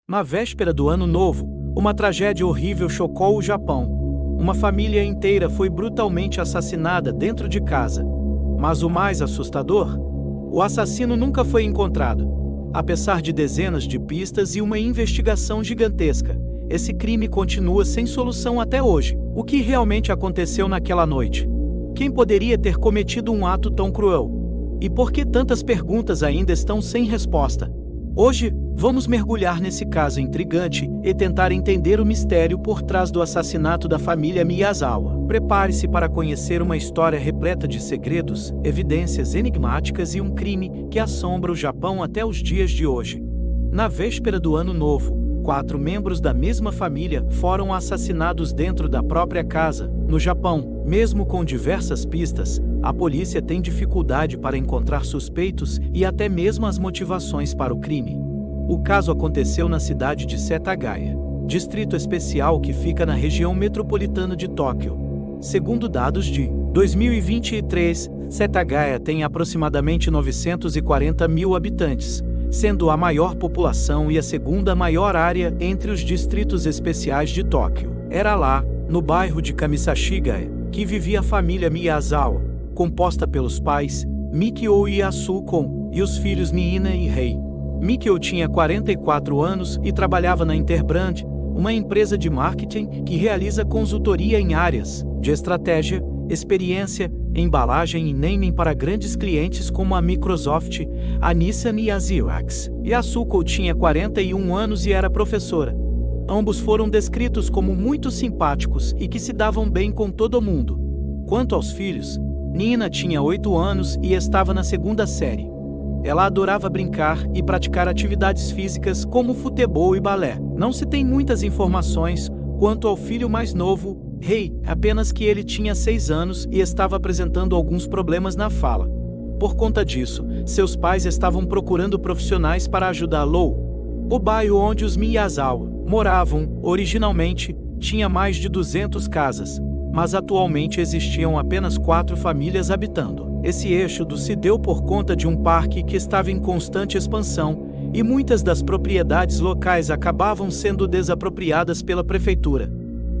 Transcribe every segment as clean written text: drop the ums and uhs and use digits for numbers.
Na véspera do Ano Novo, uma tragédia horrível chocou o Japão. Uma família inteira foi brutalmente assassinada dentro de casa. Mas o mais assustador? O assassino nunca foi encontrado. Apesar de dezenas de pistas e uma investigação gigantesca, esse crime continua sem solução até hoje. O que realmente aconteceu naquela noite? Quem poderia ter cometido um ato tão cruel? E por que tantas perguntas ainda estão sem resposta? Hoje, vamos mergulhar nesse caso intrigante e tentar entender o mistério por trás do assassinato da família Miyazawa. Prepare-se para conhecer uma história repleta de segredos, evidências enigmáticas e um crime que assombra o Japão até os dias de hoje. Na véspera do Ano Novo, 4 membros da mesma família foram assassinados dentro da própria casa. No Japão, mesmo com diversas pistas, a polícia tem dificuldade para encontrar suspeitos e até mesmo as motivações para o crime. O caso aconteceu na cidade de Setagaya, distrito especial que fica na região metropolitana de Tóquio. Segundo dados de 2023, Setagaya tem aproximadamente 940 mil habitantes, sendo a maior população e a segunda maior área entre os distritos especiais de Tóquio. Era lá, no bairro de Kamisashigaya, que vivia a família Miyazawa, composta pelos pais, Mikio e Yasuko, e os filhos Miina e Rei. Mikio tinha 44 anos e trabalhava na Interbrand, uma empresa de marketing que realiza consultoria em áreas de estratégia, experiência, embalagem e naming para grandes clientes como a Microsoft, a Nissan e a Xerox. Yasuko tinha 41 anos e era professora. Ambos foram descritos como muito simpáticos e que se davam bem com todo mundo. Quanto aos filhos, Nina tinha 8 anos e estava na segunda série. Ela adorava brincar e praticar atividades físicas como futebol e balé. Não se tem muitas informações quanto ao filho mais novo, Rei, apenas que ele tinha 6 anos e estava apresentando alguns problemas na fala. Por conta disso, seus pais estavam procurando profissionais para ajudá-lo. O bairro onde os Miyazawa moravam, originalmente, tinha mais de 200 casas, mas atualmente existiam apenas 4 famílias habitando. Esse êxodo se deu por conta de um parque que estava em constante expansão, e muitas das propriedades locais acabavam sendo desapropriadas pela prefeitura.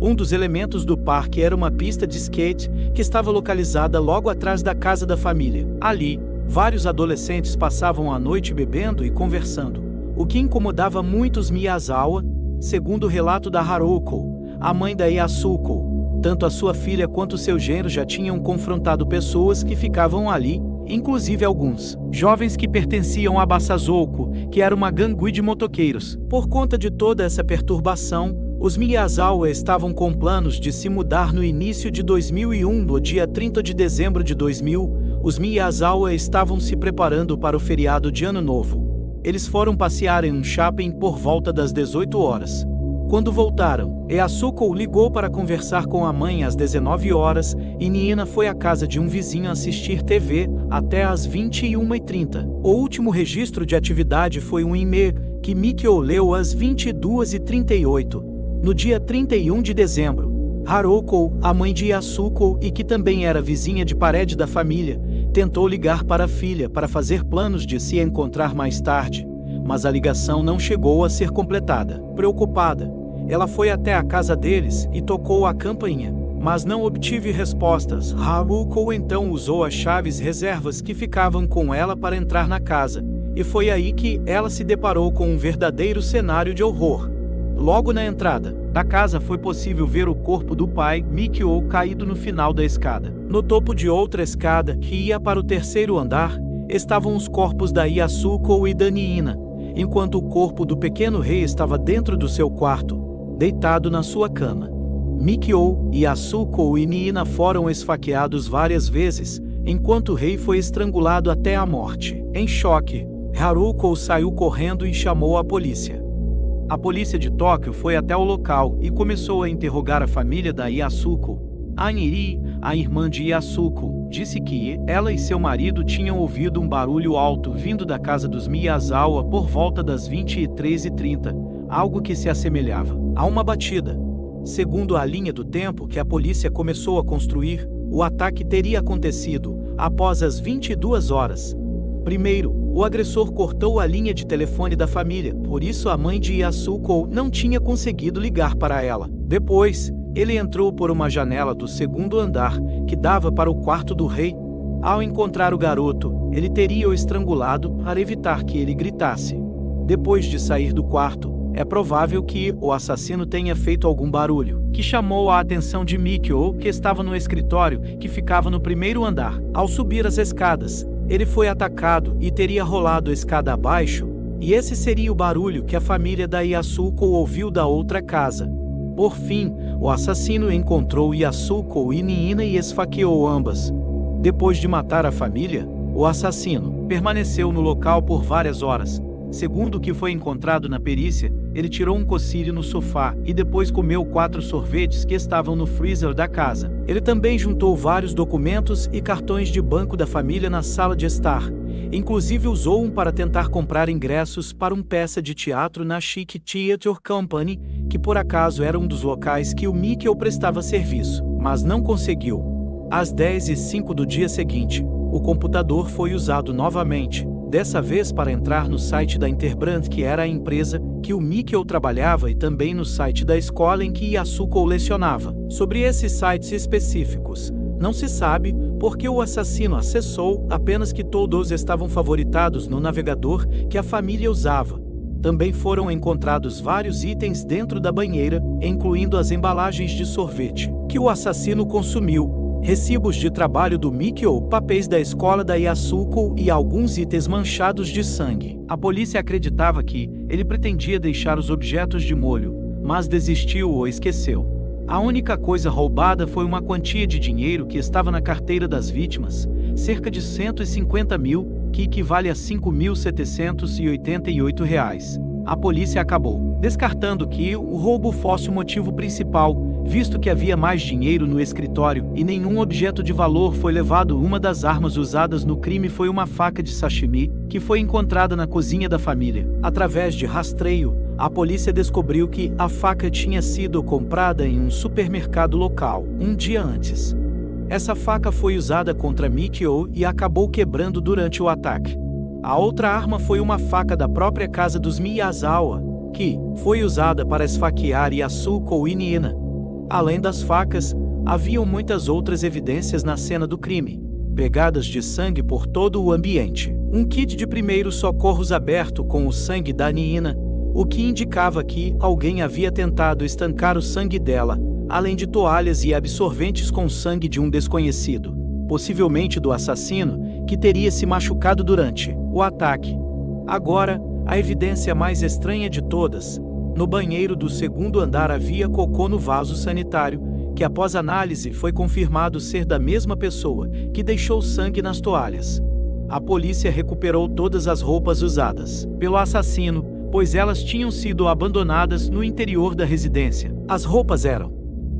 Um dos elementos do parque era uma pista de skate que estava localizada logo atrás da casa da família. Ali, vários adolescentes passavam a noite bebendo e conversando, o que incomodava muito os Miyazawa, segundo o relato da Haruko, a mãe da Yasuko. Tanto a sua filha quanto seu genro já tinham confrontado pessoas que ficavam ali, inclusive alguns jovens que pertenciam a Basazouko, que era uma gangue de motoqueiros. Por conta de toda essa perturbação, os Miyazawa estavam com planos de se mudar no início de 2001. No dia 30 de dezembro de 2000, os Miyazawa estavam se preparando para o feriado de Ano Novo. Eles foram passear em um shopping por volta das 18 horas. Quando voltaram, Yasuko ligou para conversar com a mãe às 19 horas e Nina foi à casa de um vizinho assistir TV até às 21h30. O último registro de atividade foi um e-mail que Mikio leu às 22h38. No dia 31 de dezembro, Haruko, a mãe de Yasuko e que também era vizinha de parede da família, tentou ligar para a filha para fazer planos de se encontrar mais tarde, mas a ligação não chegou a ser completada. Preocupada, ela foi até a casa deles e tocou a campainha, mas não obteve respostas. Haruko então usou as chaves reservas que ficavam com ela para entrar na casa, e foi aí que ela se deparou com um verdadeiro cenário de horror. Logo na entrada da casa foi possível ver o corpo do pai, Mikio, caído no final da escada. No topo de outra escada, que ia para o 3º andar, estavam os corpos da Yasuko e da Nina, enquanto o corpo do pequeno Rei estava dentro do seu quarto, deitado na sua cama. Mikio, Yasuko e Nina foram esfaqueados várias vezes, enquanto o Rei foi estrangulado até a morte. Em choque, Haruko saiu correndo e chamou a polícia. A polícia de Tóquio foi até o local e começou a interrogar a família da Yasuko. A Niri, a irmã de Yasuko, disse que ela e seu marido tinham ouvido um barulho alto vindo da casa dos Miyazawa por volta das 23h30, algo que se assemelhava a uma batida. Segundo a linha do tempo que a polícia começou a construir, o ataque teria acontecido após as 22 horas. Primeiro, o agressor cortou a linha de telefone da família, por isso a mãe de Yasuko não tinha conseguido ligar para ela. Depois, ele entrou por uma janela do segundo andar, que dava para o quarto do rei. Ao encontrar o garoto, ele teria o estrangulado para evitar que ele gritasse. Depois de sair do quarto, é provável que o assassino tenha feito algum barulho, que chamou a atenção de Mikio, que estava no escritório, que ficava no primeiro andar. Ao subir as escadas, ele foi atacado e teria rolado a escada abaixo, e esse seria o barulho que a família da Yasuko ouviu da outra casa. Por fim, o assassino encontrou Yasuko e Niina e esfaqueou ambas. Depois de matar a família, o assassino permaneceu no local por várias horas. Segundo o que foi encontrado na perícia, ele tirou um cochilo no sofá e depois comeu 4 sorvetes que estavam no freezer da casa. Ele também juntou vários documentos e cartões de banco da família na sala de estar. Inclusive usou um para tentar comprar ingressos para uma peça de teatro na Chic Theatre Company, que por acaso era um dos locais que o Mikio prestava serviço, mas não conseguiu. Às 10h05 do dia seguinte, o computador foi usado novamente, dessa vez para entrar no site da Interbrand, que era a empresa que o Mikio trabalhava, e também no site da escola em que Yasuko lecionava. Sobre esses sites específicos, não se sabe porque o assassino acessou, apenas que todos estavam favoritados no navegador que a família usava. Também foram encontrados vários itens dentro da banheira, incluindo as embalagens de sorvete que o assassino consumiu, recibos de trabalho do Mikio, papéis da escola da Yasuko e alguns itens manchados de sangue. A polícia acreditava que ele pretendia deixar os objetos de molho, mas desistiu ou esqueceu. A única coisa roubada foi uma quantia de dinheiro que estava na carteira das vítimas, cerca de 150 mil, que equivale a R$ 5.788. A polícia acabou descartando que o roubo fosse o motivo principal, visto que havia mais dinheiro no escritório e nenhum objeto de valor foi levado. Uma das armas usadas no crime foi uma faca de sashimi, que foi encontrada na cozinha da família. Através de rastreio, a polícia descobriu que a faca tinha sido comprada em um supermercado local um dia antes. Essa faca foi usada contra Mikio e acabou quebrando durante o ataque. A outra arma foi uma faca da própria casa dos Miyazawa, que foi usada para esfaquear Yasuko e Niina. Além das facas, haviam muitas outras evidências na cena do crime, pegadas de sangue por todo o ambiente. Um kit de primeiros socorros aberto com o sangue da Niina, o que indicava que alguém havia tentado estancar o sangue dela, além de toalhas e absorventes com sangue de um desconhecido, possivelmente do assassino, que teria se machucado durante o ataque. Agora, a evidência mais estranha de todas: no banheiro do segundo andar havia cocô no vaso sanitário, que após análise foi confirmado ser da mesma pessoa que deixou sangue nas toalhas. A polícia recuperou todas as roupas usadas pelo assassino, pois elas tinham sido abandonadas no interior da residência. As roupas eram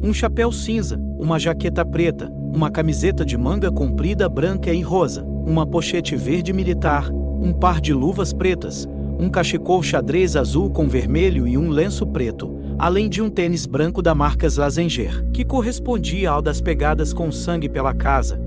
um chapéu cinza, uma jaqueta preta, uma camiseta de manga comprida branca e rosa, uma pochete verde militar, um par de luvas pretas, um cachecol xadrez azul com vermelho e um lenço preto, além de um tênis branco da marca Slazenger, que correspondia ao das pegadas com sangue pela casa.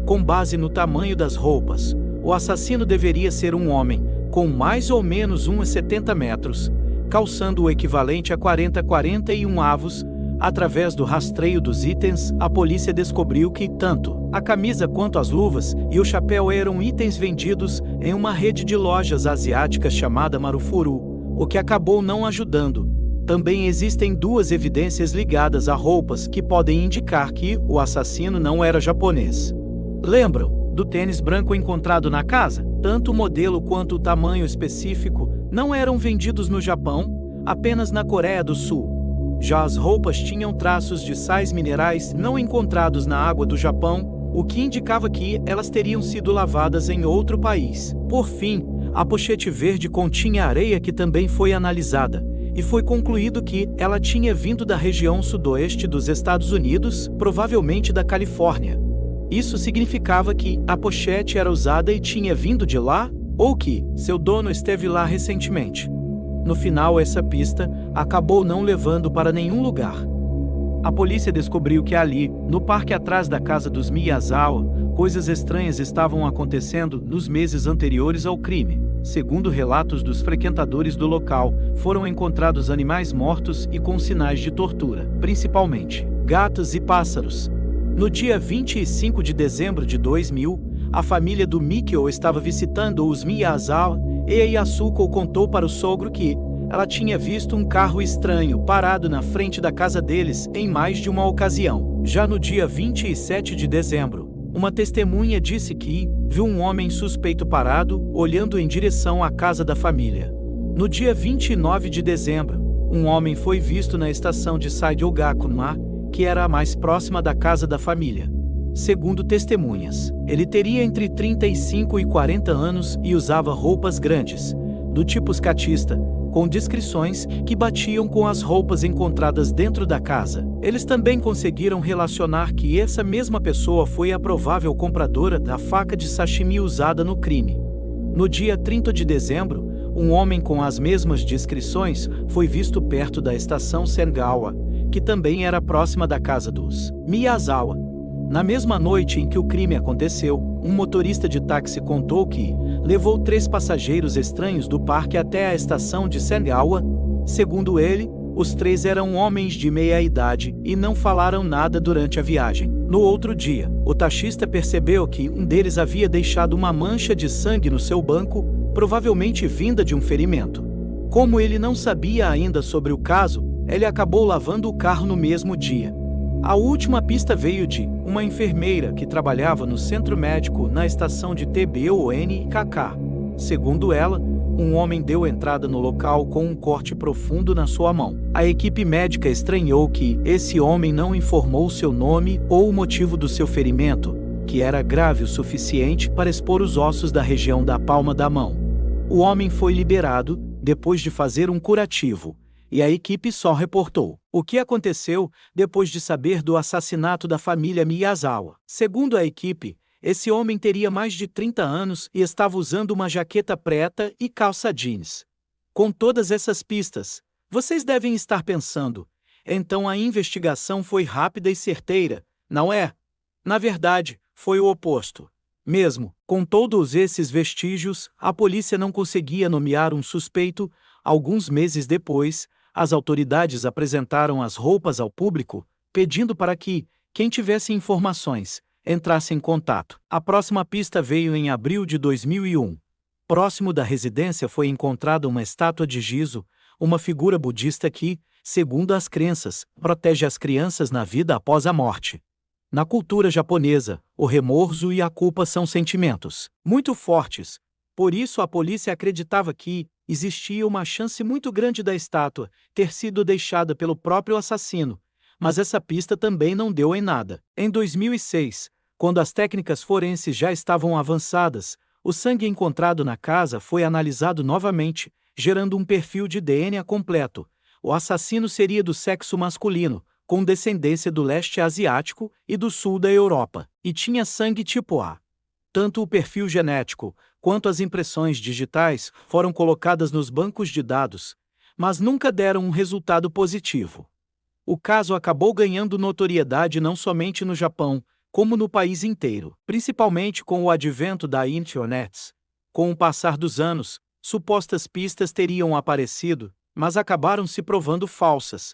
Com base no tamanho das roupas, o assassino deveria ser um homem, com mais ou menos 1,70 metros, calçando o equivalente a 41 avos. Através do rastreio dos itens, a polícia descobriu que tanto a camisa quanto as luvas e o chapéu eram itens vendidos em uma rede de lojas asiáticas chamada Marufuru, o que acabou não ajudando. Também existem 2 evidências ligadas a roupas que podem indicar que o assassino não era japonês. Lembram do tênis branco encontrado na casa? Tanto o modelo quanto o tamanho específico não eram vendidos no Japão, apenas na Coreia do Sul. Já as roupas tinham traços de sais minerais não encontrados na água do Japão, o que indicava que elas teriam sido lavadas em outro país. Por fim, a pochete verde continha areia, que também foi analisada, e foi concluído que ela tinha vindo da região sudoeste dos Estados Unidos, provavelmente da Califórnia. Isso significava que a pochete era usada e tinha vindo de lá, ou que seu dono esteve lá recentemente. No final, essa pista acabou não levando para nenhum lugar. A polícia descobriu que ali, no parque atrás da casa dos Miyazawa, coisas estranhas estavam acontecendo nos meses anteriores ao crime. Segundo relatos dos frequentadores do local, foram encontrados animais mortos e com sinais de tortura, principalmente gatos e pássaros. No dia 25 de dezembro de 2000, a família do Mikio estava visitando os Miyazawa e a Yasuko contou para o sogro que ela tinha visto um carro estranho parado na frente da casa deles em mais de uma ocasião. Já no dia 27 de dezembro, uma testemunha disse que viu um homem suspeito parado, olhando em direção à casa da família. No dia 29 de dezembro, um homem foi visto na estação de Saidogakunma, que era a mais próxima da casa da família. Segundo testemunhas, ele teria entre 35 e 40 anos e usava roupas grandes, do tipo skatista, com descrições que batiam com as roupas encontradas dentro da casa. Eles também conseguiram relacionar que essa mesma pessoa foi a provável compradora da faca de sashimi usada no crime. No dia 30 de dezembro, um homem com as mesmas descrições foi visto perto da estação Sengawa, que também era próxima da casa dos Miyazawa. Na mesma noite em que o crime aconteceu, um motorista de táxi contou que levou 3 passageiros estranhos do parque até a estação de Sengawa. Segundo ele, os 3 eram homens de meia idade e não falaram nada durante a viagem. No outro dia, o taxista percebeu que um deles havia deixado uma mancha de sangue no seu banco, provavelmente vinda de um ferimento. Como ele não sabia ainda sobre o caso, ele acabou lavando o carro no mesmo dia. A última pista veio de uma enfermeira que trabalhava no centro médico na estação de TBONKK. Segundo ela, um homem deu entrada no local com um corte profundo na sua mão. A equipe médica estranhou que esse homem não informou seu nome ou o motivo do seu ferimento, que era grave o suficiente para expor os ossos da região da palma da mão. O homem foi liberado depois de fazer um curativo, e a equipe só reportou o que aconteceu depois de saber do assassinato da família Miyazawa. Segundo a equipe, esse homem teria mais de 30 anos e estava usando uma jaqueta preta e calça jeans. Com todas essas pistas, vocês devem estar pensando, então a investigação foi rápida e certeira, não é? Na verdade, foi o oposto. Mesmo com todos esses vestígios, a polícia não conseguia nomear um suspeito. Alguns meses depois, as autoridades apresentaram as roupas ao público, pedindo para que quem tivesse informações entrasse em contato. A próxima pista veio em abril de 2001. Próximo da residência foi encontrada uma estátua de Jizo, uma figura budista que, segundo as crenças, protege as crianças na vida após a morte. Na cultura japonesa, o remorso e a culpa são sentimentos muito fortes. Por isso a polícia acreditava que existia uma chance muito grande da estátua ter sido deixada pelo próprio assassino, mas essa pista também não deu em nada. Em 2006, quando as técnicas forenses já estavam avançadas, o sangue encontrado na casa foi analisado novamente, gerando um perfil de DNA completo. O assassino seria do sexo masculino, com descendência do leste asiático e do sul da Europa, e tinha sangue tipo A. Tanto o perfil genético quanto as impressões digitais foram colocadas nos bancos de dados, mas nunca deram um resultado positivo. O caso acabou ganhando notoriedade não somente no Japão, como no país inteiro, principalmente com o advento da internet. Com o passar dos anos, supostas pistas teriam aparecido, mas acabaram se provando falsas.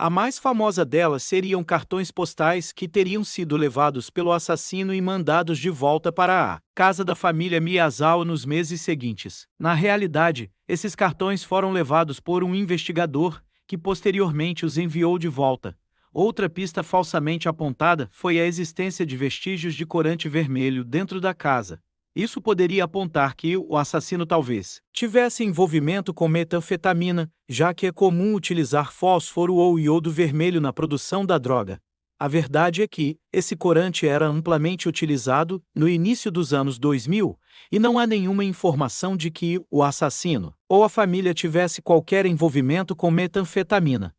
A mais famosa delas seriam cartões postais que teriam sido levados pelo assassino e mandados de volta para a casa da família Miyazawa nos meses seguintes. Na realidade, esses cartões foram levados por um investigador que posteriormente os enviou de volta. Outra pista falsamente apontada foi a existência de vestígios de corante vermelho dentro da casa. Isso poderia apontar que o assassino talvez tivesse envolvimento com metanfetamina, já que é comum utilizar fósforo ou iodo vermelho na produção da droga. A verdade é que esse corante era amplamente utilizado no início dos anos 2000 e não há nenhuma informação de que o assassino ou a família tivesse qualquer envolvimento com metanfetamina.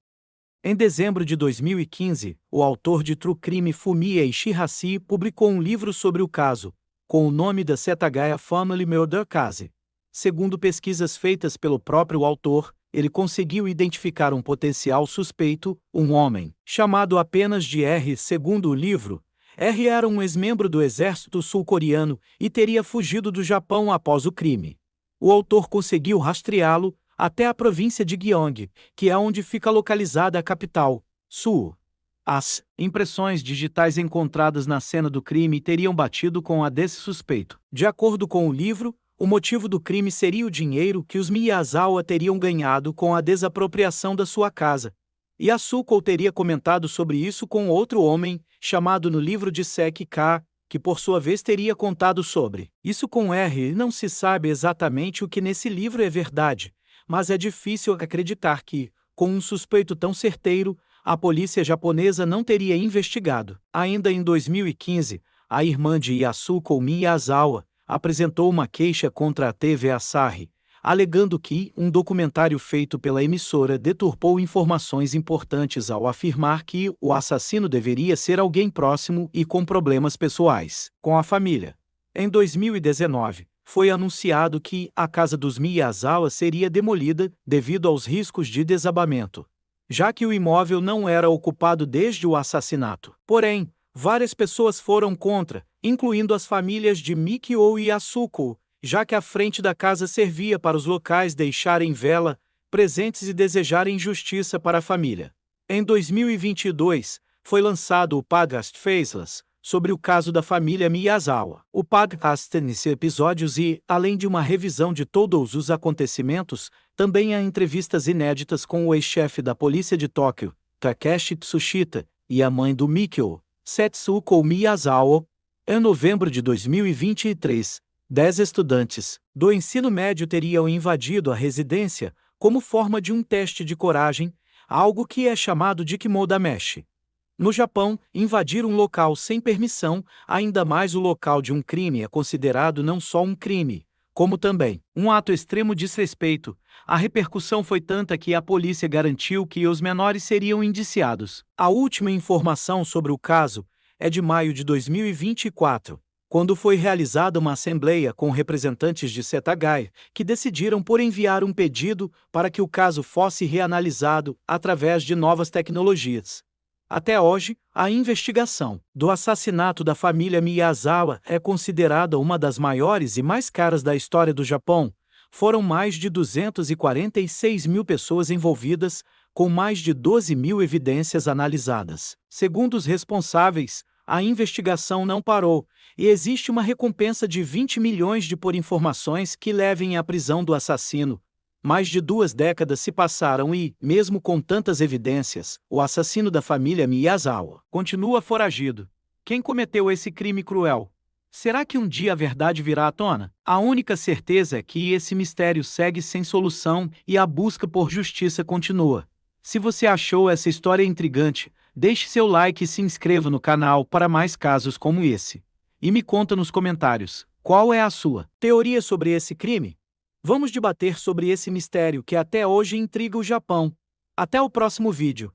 Em dezembro de 2015, o autor de True Crime Fumiya Ishihashi publicou um livro sobre o caso, com o nome da Setagaya Family Murder Case. Segundo pesquisas feitas pelo próprio autor, ele conseguiu identificar um potencial suspeito, um homem, chamado apenas de R. Segundo o livro, R era um ex-membro do exército sul-coreano e teria fugido do Japão após o crime. O autor conseguiu rastreá-lo até a província de Gyeong, que é onde fica localizada a capital, Seul. As impressões digitais encontradas na cena do crime teriam batido com a desse suspeito. De acordo com o livro, o motivo do crime seria o dinheiro que os Miyazawa teriam ganhado com a desapropriação da sua casa. Yasuko teria comentado sobre isso com outro homem, chamado no livro de Seki K, que por sua vez teria contado sobre isso com R. Não se sabe exatamente o que nesse livro é verdade, mas é difícil acreditar que, com um suspeito tão certeiro, a polícia japonesa não teria investigado. Ainda em 2015, a irmã de Yasuko Miyazawa apresentou uma queixa contra a TV Asahi, alegando que um documentário feito pela emissora deturpou informações importantes ao afirmar que o assassino deveria ser alguém próximo e com problemas pessoais com a família. Em 2019, foi anunciado que a casa dos Miyazawa seria demolida devido aos riscos de desabamento, já que o imóvel não era ocupado desde o assassinato. Porém, várias pessoas foram contra, incluindo as famílias de Mikio e Yasuko, já que a frente da casa servia para os locais deixarem vela, presentes e desejarem justiça para a família. Em 2022, foi lançado o podcast Faceless, sobre o caso da família Miyazawa. O podcast tem episódios e, além de uma revisão de todos os acontecimentos, também há entrevistas inéditas com o ex-chefe da polícia de Tóquio, Takeshi Tsushita, e a mãe do Mikio, Setsuko Miyazawa. Em novembro de 2023, 10 estudantes do ensino médio teriam invadido a residência como forma de um teste de coragem, algo que é chamado de kimodameshi. No Japão, invadir um local sem permissão, ainda mais o local de um crime, é considerado não só um crime, como também um ato extremo de desrespeito. A repercussão foi tanta que a polícia garantiu que os menores seriam indiciados. A última informação sobre o caso é de maio de 2024, quando foi realizada uma assembleia com representantes de Setagai, que decidiram por enviar um pedido para que o caso fosse reanalisado através de novas tecnologias. Até hoje, a investigação do assassinato da família Miyazawa é considerada uma das maiores e mais caras da história do Japão. Foram mais de 246 mil pessoas envolvidas, com mais de 12 mil evidências analisadas. Segundo os responsáveis, a investigação não parou, e existe uma recompensa de 20 milhões por informações que levem à prisão do assassino. Mais de 2 décadas se passaram e, mesmo com tantas evidências, o assassino da família Miyazawa continua foragido. Quem cometeu esse crime cruel? Será que um dia a verdade virá à tona? A única certeza é que esse mistério segue sem solução e a busca por justiça continua. Se você achou essa história intrigante, deixe seu like e se inscreva no canal para mais casos como esse. E me conta nos comentários, qual é a sua teoria sobre esse crime? Vamos debater sobre esse mistério que até hoje intriga o Japão. Até o próximo vídeo.